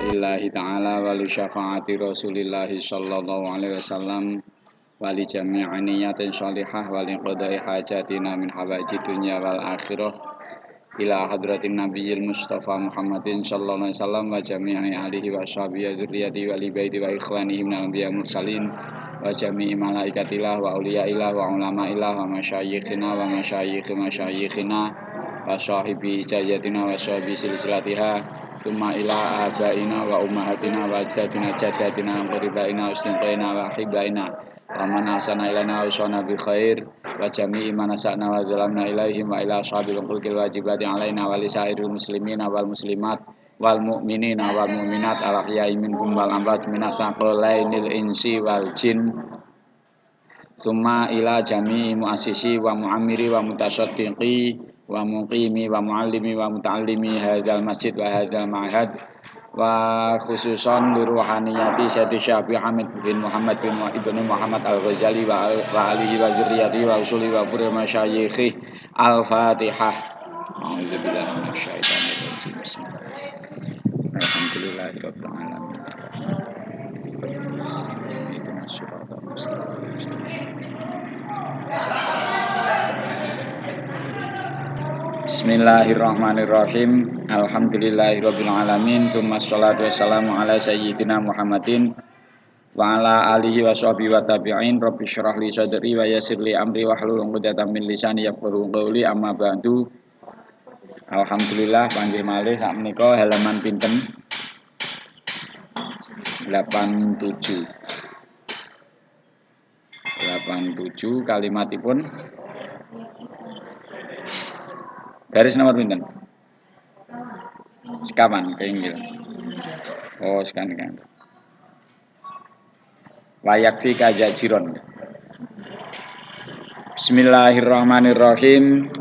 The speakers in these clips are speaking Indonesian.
ridha'illahi ta'ala wa li syafaati rasulillahi sallallahu alaihi wasallam wa li jami'i niyatin sholihah wa li qada'i hajatina min hawaiji dunya wal akhirah ila hadratin nabiyil mustafa Muhammadin sallallahu alaihi wasallam wa jami'i alihi wa sahbihi dzurriyyati wa li baiti wa ikhwanihi minal anbiya mursalin wa jami'i malaikatillah wa auliyaillah wa ulama'illah wa masyayikhina wa masyayikhina wa sahibi jayatina wa sahibi silsilatiha Thumma ila abaina wa ummahatina wa ajdadina jaddatina wa qaribaina wa istinqaina wa ahibaina wa man asana ilana wa usana bi khair wa jami'i man asana wa zalamna ilaihim wa ila ashabil khulqil wajibati alaina wa lisairil muslimina wal muslimat wal mu'minina wal mu'minat al ahya'i minhum wal amwat minas saqalainil insi wal jin Thumma ila jami'i muassisi wa mu'amiri wa mutasaddiqi wa muqimi wa muallimi wa muta'allimi hadzal masjid wa hadzal ma'had wa khususan li ruhaniyati Sayyidi Syafi'i Hamid bin Muhammad bin Ibnu Muhammad Al-Ghazali wa alihi wa dzurriyyati wa usuli wa furu masyayikhi Al-Fatihah. A'udzubillahi minasyaitonir rajim. Bismillahirrahmanirrahim. Alhamdulillahirabbil alamin. Ihdinas siratal mustaqim. Bismillahirrahmanirrahim. Alhamdulillahirabbil alamin. Tsummas shalatu wassalamu ala sayyidina Muhammadin wa ala alihi wa sahbihi wa tabi'in. Rabbi shrah li sadri wa yassir li amri wahlul 'uqdatam min lisani yafqahu qawli. Amma ba'du. Alhamdulillah panggih malih sak menika halaman pinten 87 kalimatipun garis nomor pinten? Sekawan keinggil. Oh, sekan. Wayaksi kajajiron. Bismillahirrahmanirrahim.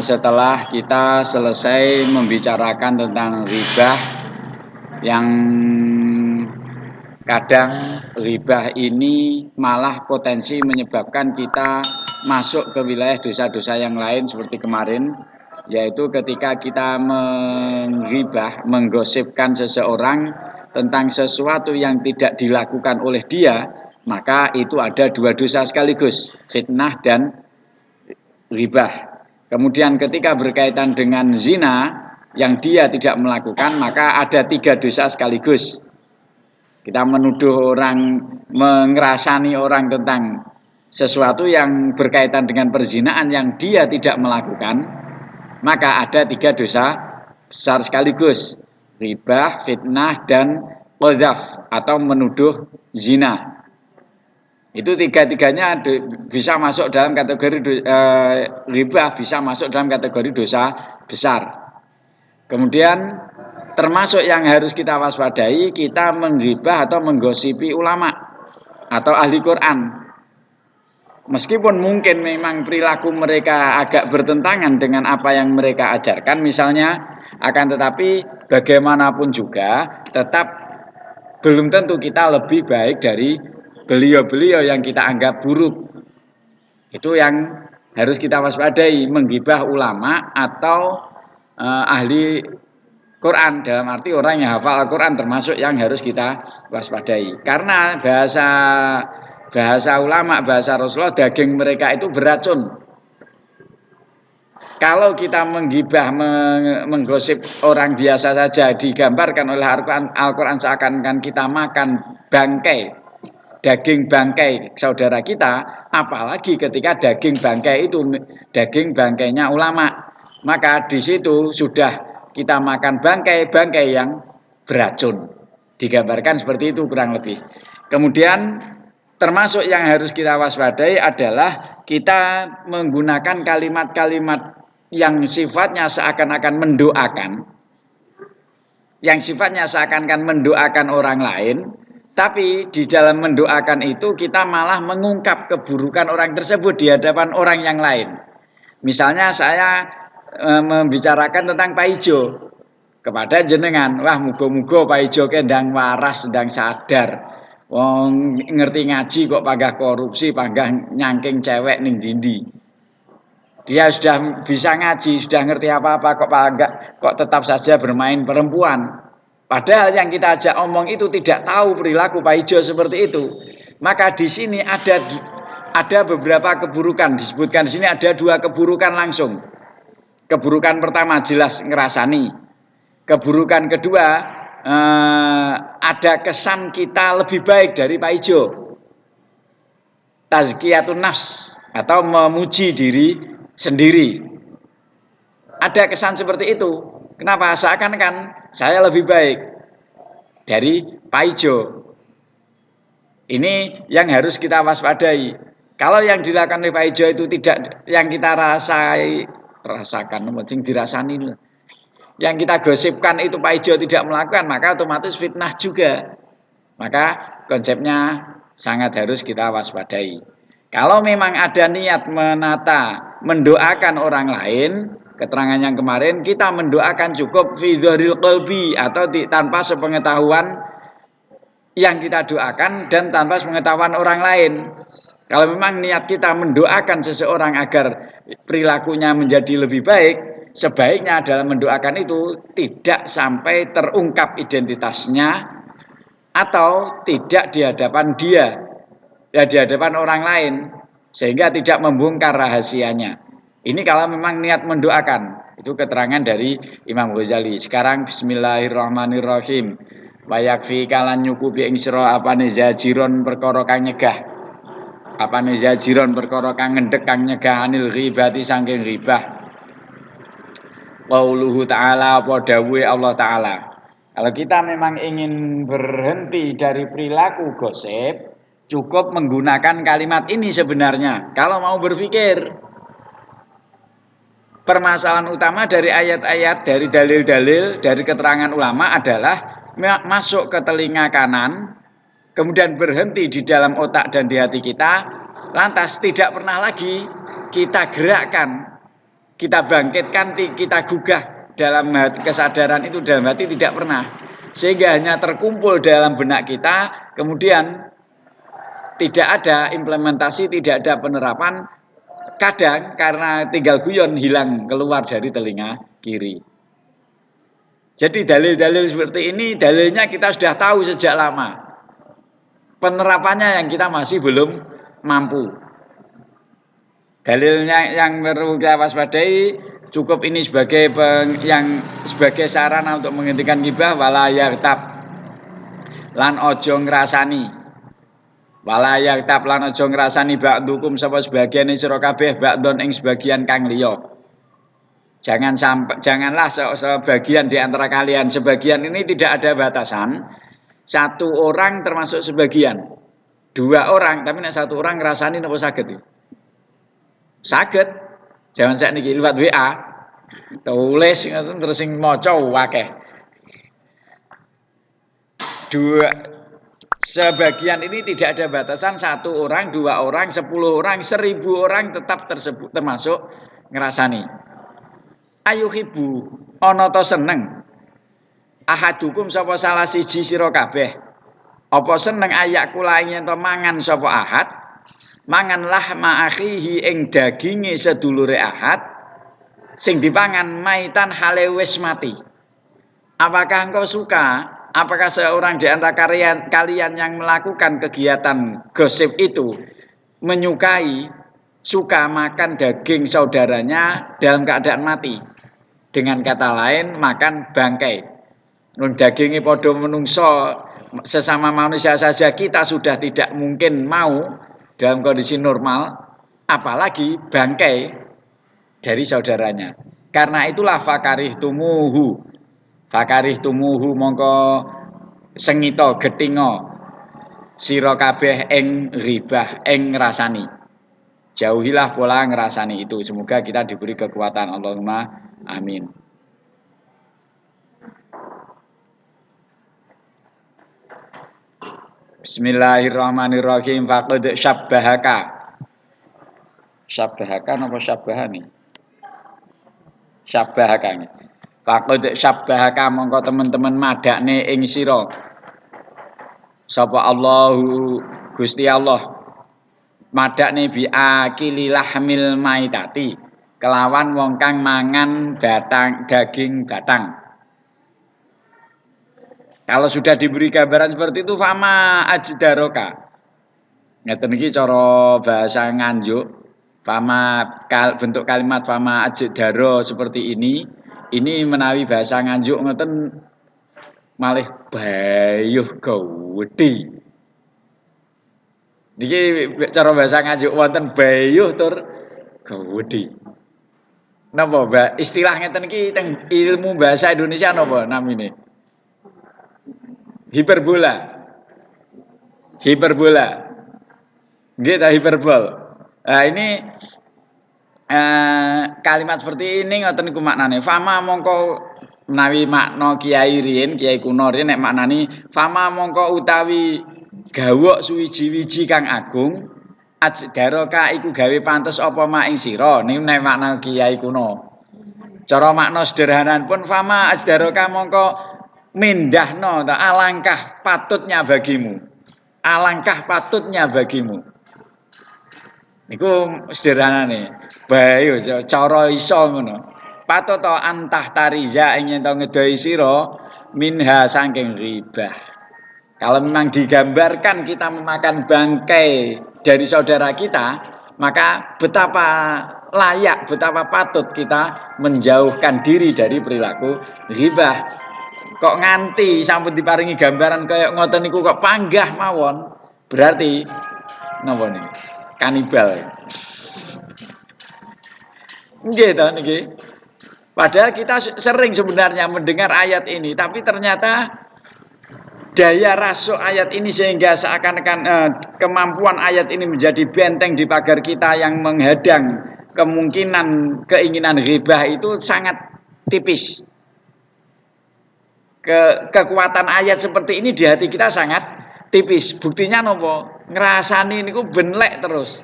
Setelah kita selesai membicarakan tentang ribah yang kadang ribah ini malah potensi menyebabkan kita masuk ke wilayah dosa-dosa yang lain seperti kemarin, yaitu ketika kita menggibah, menggosipkan seseorang tentang sesuatu yang tidak dilakukan oleh dia, maka itu ada dua dosa sekaligus, fitnah dan ribah. Kemudian ketika berkaitan dengan zina yang dia tidak melakukan, maka ada tiga dosa sekaligus. Kita menuduh orang, mengerasani orang tentang sesuatu yang berkaitan dengan perzinaan yang dia tidak melakukan, maka ada tiga dosa besar sekaligus, ribah, fitnah, dan qadzaf atau menuduh zina. Itu tiga-tiganya bisa masuk dalam kategori ribah, bisa masuk dalam kategori dosa besar. Kemudian termasuk yang harus kita waspadai, kita menggibah atau menggosipi ulama atau ahli Quran. Meskipun mungkin memang perilaku mereka agak bertentangan dengan apa yang mereka ajarkan misalnya, akan tetapi bagaimanapun juga tetap belum tentu kita lebih baik dari beliau-beliau yang kita anggap buruk. Itu yang harus kita waspadai, menggibah ulama atau ahli Quran, dalam arti orang yang hafal Al-Quran termasuk yang harus kita waspadai. Karena bahasa ulama, bahasa Rasulullah, daging mereka itu beracun. Kalau kita menggibah, menggosip orang biasa saja, digambarkan oleh Al-Quran seakan-akan kita makan bangkai, daging bangkai saudara kita, apalagi ketika daging bangkai itu daging bangkainya ulama, maka di situ sudah kita makan bangkai yang beracun. Digambarkan seperti itu kurang lebih. Kemudian termasuk yang harus kita waspadai adalah kita menggunakan kalimat-kalimat yang sifatnya seakan-akan mendoakan, orang lain, tapi di dalam mendoakan itu kita malah mengungkap keburukan orang tersebut di hadapan orang yang lain. Misalnya saya membicarakan tentang Pak Ijo kepada jenengan, wah muga-muga Pak Ijo kendang waras, sedang sadar, wong ngerti ngaji kok panggah korupsi, panggah nyangking cewek ning dindi. Dia sudah bisa ngaji, sudah ngerti apa-apa kok tetap saja bermain perempuan. Padahal yang kita ajak omong itu tidak tahu perilaku Pak Ijo seperti itu. Maka di sini ada beberapa keburukan, disebutkan di sini ada 2 keburukan langsung. Keburukan pertama jelas ngerasani. Keburukan kedua ada kesan kita lebih baik dari Pak Ijo. Tazkiyatun nafs atau memuji diri sendiri. Ada kesan seperti itu. Kenapa? Seakan-akan saya lebih baik dari Pak Ijo. Ini yang harus kita waspadai. Kalau yang dilakukan oleh Pak Ijo itu tidak yang kita rasakan, mungkin dirasani. Yang kita gosipkan itu Pak Ijo tidak melakukan, maka otomatis fitnah juga. Maka konsepnya sangat harus kita waspadai. Kalau memang ada niat mendoakan orang lain, keterangan yang kemarin kita mendoakan cukup fi dzahiril qalbi atau tanpa sepengetahuan yang kita doakan dan tanpa sepengetahuan orang lain. Kalau memang niat kita mendoakan seseorang agar perilakunya menjadi lebih baik, sebaiknya dalam mendoakan itu tidak sampai terungkap identitasnya atau tidak di hadapan dia, ya di hadapan orang lain, sehingga tidak membongkar rahasianya. Ini kalau memang niat mendoakan. Itu keterangan dari Imam Ghazali. Sekarang bismillahirrahmanirrahim. Wa yakfi kalan nyukupi ing sira apane zajiron perkara kang nyegah. Apane zajiron perkara kang ngendhek kang nyegah anil ghibati saking ghibah. Qauluhu ta'ala apa dawuhe Allah Ta'ala. Kalau kita memang ingin berhenti dari perilaku gosip, cukup menggunakan kalimat ini sebenarnya. Kalau mau berpikir, permasalahan utama dari ayat-ayat, dari dalil-dalil, dari keterangan ulama adalah masuk ke telinga kanan, kemudian berhenti di dalam otak dan di hati kita, lantas tidak pernah lagi kita gerakkan, kita bangkitkan, kita gugah dalam kesadaran itu dalam hati tidak pernah. Sehingga hanya terkumpul dalam benak kita, kemudian tidak ada implementasi, tidak ada penerapan. Kadang karena tinggal guyon hilang keluar dari telinga kiri. Jadi dalil-dalil seperti ini, dalilnya kita sudah tahu sejak lama. Penerapannya yang kita masih belum mampu. Dalilnya yang perlu kita waspadai, cukup ini sebagai sarana untuk menghentikan ghibah, wala yaghtab lan ojo ngrasani. Wala yaghtab lan aja ngrasani ba'dukum sapa sebagian sira kabeh ba'don ing sebagian kang liya. Janganlah sebagian di antara kalian, sebagian ini tidak ada batasan. 1 orang termasuk sebagian. 2 orang, tapi nek 1 orang ngrasani napa saged? Saged. Jangan sakniki liwat WA. Tulis ngoten terus sing maca akeh. Sebagian ini tidak ada batasan, 1 orang, 2 orang, 10 orang, 1000 orang tetap tersebut termasuk ngerasani. Ayuhibu ana ta seneng ahadukum sapa salah siji sira kabeh. Apa seneng ayak kula yen to mangan sapa ahad, manganlah ma'akhihi ing daginge sedulure ahad sing dipangan maitan hale wis mati. Apakah engkau suka? Apakah seorang di antara kalian yang melakukan kegiatan gosip itu menyukai, suka makan daging saudaranya dalam keadaan mati? Dengan kata lain, makan bangkai. Dagingnya podo menungso sesama manusia saja kita sudah tidak mungkin mau dalam kondisi normal, apalagi bangkai dari saudaranya. Karena itulah fakarih tumuhu mongko sengito getingo sira kabeh ing ghibah ing ngrasani. Jauhilah pola ngrasani itu. Semoga kita diberi kekuatan. Allahumma amin. Bismillahirrahmanirrahim. Faqad syabbahaka. Syabbahaka napa syabbahani? Syabbahaka. Faqad syabbahaka mongko teman-teman madakne ing sira. Sapa Allahu Gusti Allah. Madakne bi akili lahmil maitati. Kelawan wong kang mangan daging batang. Kalau sudah diberi gambaran seperti itu, fama ajdaroka. Ngeten iki cara bahasa Nganjuk. Bentuk kalimat fama ajdaro seperti ini menawi bahasa Nganjuk ngeten malih bayuh gawedhi. Niki cara bahasa Nganjuk wonten bayuh tur gawedhi. Napa, Mbak? Istilah ngeten iki teng ilmu bahasa Indonesia napa namine? Hiperbola. Hiperbola. Nggih ta hiperbol. Nah, ini kalimat seperti ini ngoten niku maknane. Fama mongko menawi makna Kiai riyin, Kiai kuno riyin nek maknani fama mongko utawi gawok suwiji-wiji kang agung ajdaroka iku gawe pantes apa mak ing sira. Niku nek makna Kiai kuno. Cara makna sederhananipun fama ajdaroka mongko mindahno ta alangkah patutnya bagimu. Alangkah patutnya bagimu. Niku sederhanane. Bae cara iso ngono. Patut to antah tariza ing yen to ngedoi sira minha saking ghibah. Kalau memang digambarkan kita memakan bangkai dari saudara kita, maka betapa layak, betapa patut kita menjauhkan diri dari perilaku ghibah. Kok nganti sampun diparingi gambaran kaya ngoten niku kok panggah mawon, berarti napa niki? Kanibal. Nggih to niki. Padahal kita sering sebenarnya mendengar ayat ini, tapi ternyata daya rasuk ayat ini sehingga seakan-akan kemampuan ayat ini menjadi benteng di pagar kita yang menghadang kemungkinan keinginan ghibah itu sangat tipis. Kekuatan ayat seperti ini di hati kita sangat tipis. Buktinya nopo? Ngerasani niku benlek terus.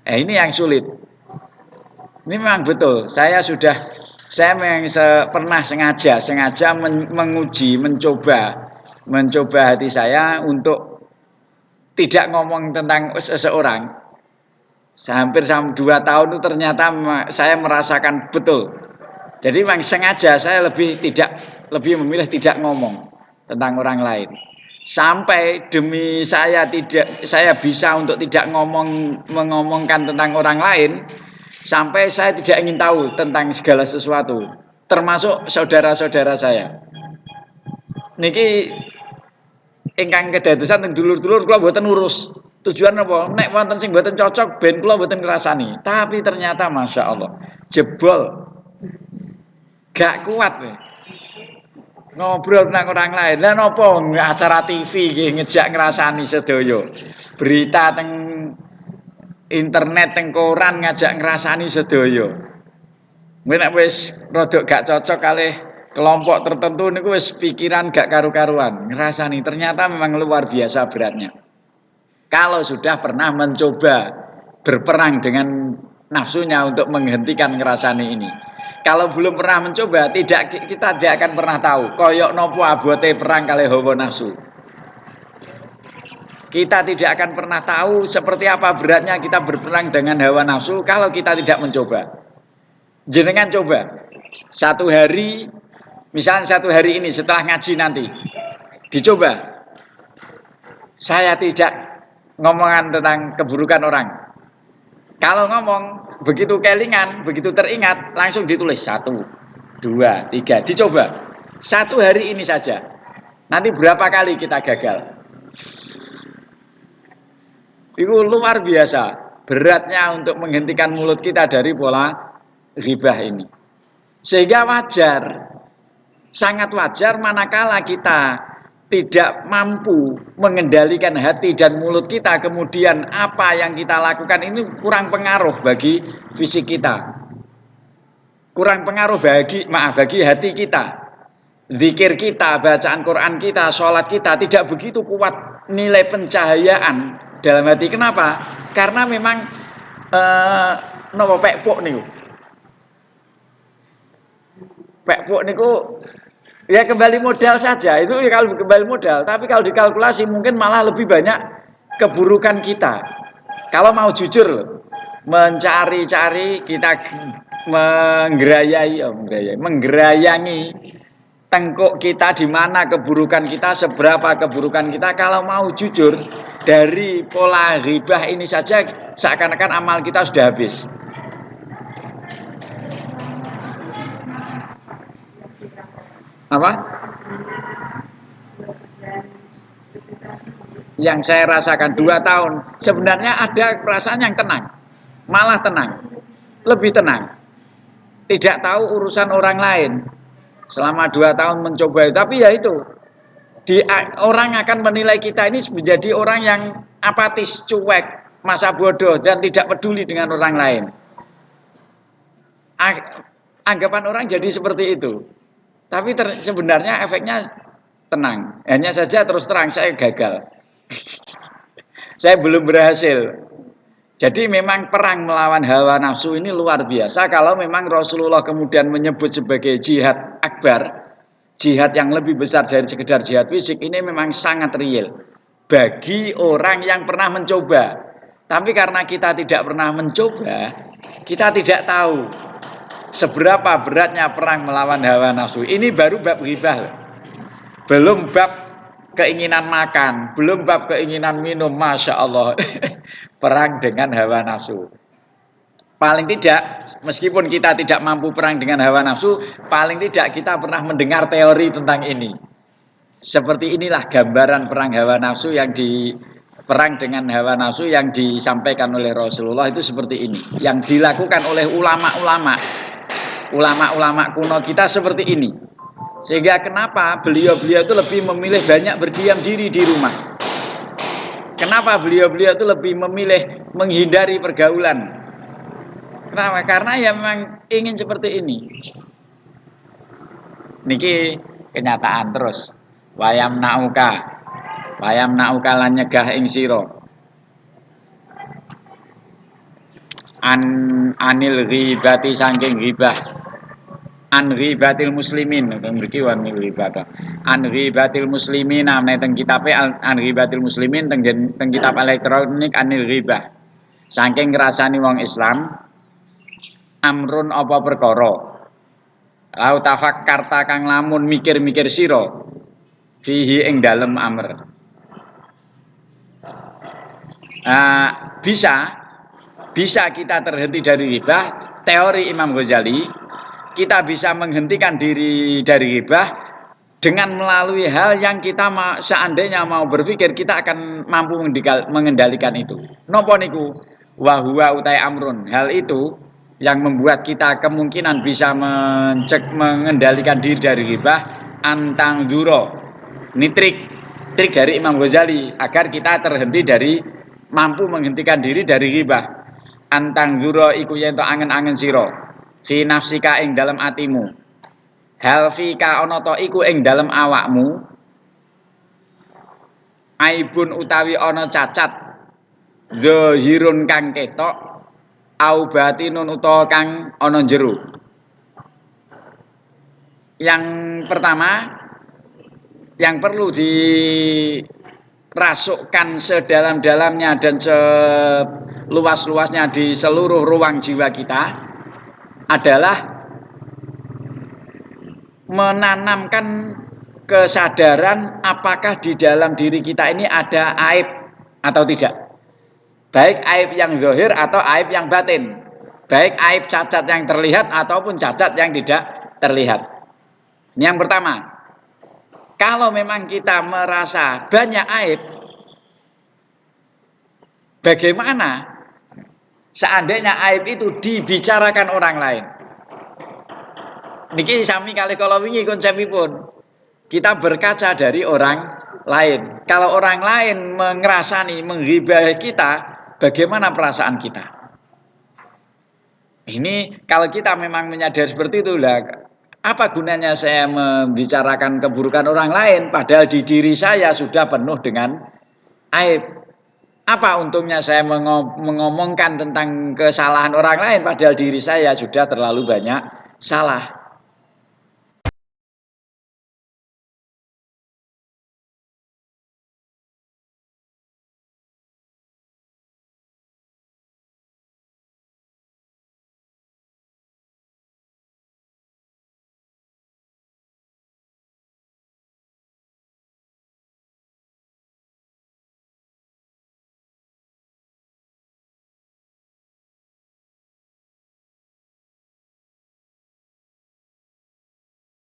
Ini yang sulit. Ini memang betul. Saya memang pernah sengaja menguji, mencoba hati saya untuk tidak ngomong tentang seseorang. Hampir 2 tahun itu ternyata saya merasakan betul. Jadi memang sengaja saya lebih memilih tidak ngomong tentang orang lain. Sampai demi saya bisa untuk tidak mengomongkan tentang orang lain, sampai saya tidak ingin tahu tentang segala sesuatu, termasuk saudara-saudara saya. Niki ingkang kedadosan teng dulur-dulur kula mboten urus. Tujuan apa? Nek wonten sing mboten cocok ben kula mboten ngrasani. Tapi ternyata Masya Allah jebol. Gak kuat nih. Ngobrol tentang orang lain. Lah napa acara TV nggih ngejak ngrasani sedaya. Berita teng internet teng koran ngajak ngrasani sedaya. Nek wis rada gak cocok kalih kelompok tertentu niku wis pikiran gak karu-karuan. Ngrasani ternyata memang luar biasa beratnya. Kalau sudah pernah mencoba berperang dengan nafsunya untuk menghentikan ngerasani ini. Kalau belum pernah mencoba, kita tidak akan pernah tahu koyok nopo abote perang kali hawa nafsu. Kita tidak akan pernah tahu seperti apa beratnya kita berperang dengan hawa nafsu kalau kita tidak mencoba. Jenengan coba. Misalnya satu hari ini setelah ngaji nanti, dicoba. Saya tidak ngomongan tentang keburukan orang. Kalau ngomong begitu kelingan, begitu teringat, langsung ditulis 1, 2, 3, dicoba. 1 hari ini saja. Nanti berapa kali kita gagal? Itu luar biasa beratnya untuk menghentikan mulut kita dari pola ghibah ini. Sehingga wajar, sangat wajar manakala kita tidak mampu mengendalikan hati dan mulut kita, kemudian apa yang kita lakukan ini kurang pengaruh bagi fisik kita, kurang pengaruh bagi hati kita, zikir kita, bacaan Quran kita, sholat kita tidak begitu kuat nilai pencahayaan dalam hati. Kenapa? Karena memang nopo pekpuk niku ya kembali modal saja, itu ya kalau kembali modal. Tapi kalau dikalkulasi mungkin malah lebih banyak keburukan kita. Kalau mau jujur mencari-cari, kita menggerayangi tengkuk kita di mana keburukan kita, seberapa keburukan kita. Kalau mau jujur, dari pola ghibah ini saja seakan-akan amal kita sudah habis. Apa? Yang saya rasakan 2 tahun, sebenarnya ada perasaan yang tenang, malah tenang, lebih tenang. Tidak tahu urusan orang lain selama 2 tahun mencoba, tapi ya itu, orang akan menilai kita ini menjadi orang yang apatis, cuek, masa bodoh, dan tidak peduli dengan orang lain. Anggapan orang jadi seperti itu. Tapi sebenarnya efeknya tenang. Hanya saja terus terang saya gagal. Saya belum berhasil. Jadi memang perang melawan hawa nafsu ini luar biasa. Kalau memang Rasulullah kemudian menyebut sebagai jihad akbar, jihad yang lebih besar dari sekedar jihad fisik, ini memang sangat real bagi orang yang pernah mencoba. Tapi karena kita tidak pernah mencoba, kita tidak tahu seberapa beratnya perang melawan hawa nafsu. Ini baru bab ghibah. Belum bab keinginan makan, belum bab keinginan minum. Masya Allah. Perang dengan hawa nafsu. Paling tidak, meskipun kita tidak mampu perang dengan hawa nafsu, paling tidak kita pernah mendengar teori tentang ini. Seperti inilah gambaran perang hawa nafsu yang perang dengan hawa nafsu yang disampaikan oleh Rasulullah itu seperti ini. Yang dilakukan oleh ulama-ulama kuno kita seperti ini. Sehingga kenapa beliau-beliau itu lebih memilih banyak berdiam diri di rumah. Kenapa beliau-beliau itu lebih memilih menghindari pergaulan. Kenapa? Karena ya memang ingin seperti ini. Niki kenyataan terus. Wayam nauka lan nyegah ing sira. Anil ghibati saking ghibah. An ghibatil muslimin mriki wan ghibah. An ghibatil muslimin ana teng kitabe an ghibatil muslimin teng kitab elektronik anil ghibah. Saking ngrasani wong Islam amrun apa perkara. Lau tafakkarta kang lamun mikir-mikir sira fihi ing dalem amr. Bisa kita terhenti dari ghibah. Teori Imam Ghazali, kita bisa menghentikan diri dari ghibah dengan melalui hal yang kita seandainya mau berpikir kita akan mampu mengendalikan itu. Napa niku? Wa huwa utai amrun. Hal itu yang membuat kita kemungkinan bisa mengendalikan diri dari ghibah antang duro. Ini trik dari Imam Ghazali agar kita terhenti dari mampu menghentikan diri dari ghibah. Antang duro iku yen to angen-angen sira fi nafsika ing dalam atimu. Hal fika ana ta iku ing dalam awakmu. Aibun utawi ana cacat. Zahirun kang ketok au batinun utawa kang ana jero. Yang pertama yang perlu dirasukkan sedalam-dalamnya dan seluas-luasnya di seluruh ruang jiwa kita adalah menanamkan kesadaran apakah di dalam diri kita ini ada aib atau tidak. Baik aib yang zahir atau aib yang batin. Baik aib cacat yang terlihat ataupun cacat yang tidak terlihat. Ini yang pertama. Kalau memang kita merasa banyak aib, bagaimana seandainya aib itu dibicarakan orang lain? Niki sami kali kalau wingi konsepipun. Kita berkaca dari orang lain. Kalau orang lain mengerasani, menghibahi kita, bagaimana perasaan kita? Ini kalau kita memang menyadari seperti itu, apa gunanya saya membicarakan keburukan orang lain padahal di diri saya sudah penuh dengan aib? Apa untungnya saya mengomongkan tentang kesalahan orang lain padahal diri saya sudah terlalu banyak salah?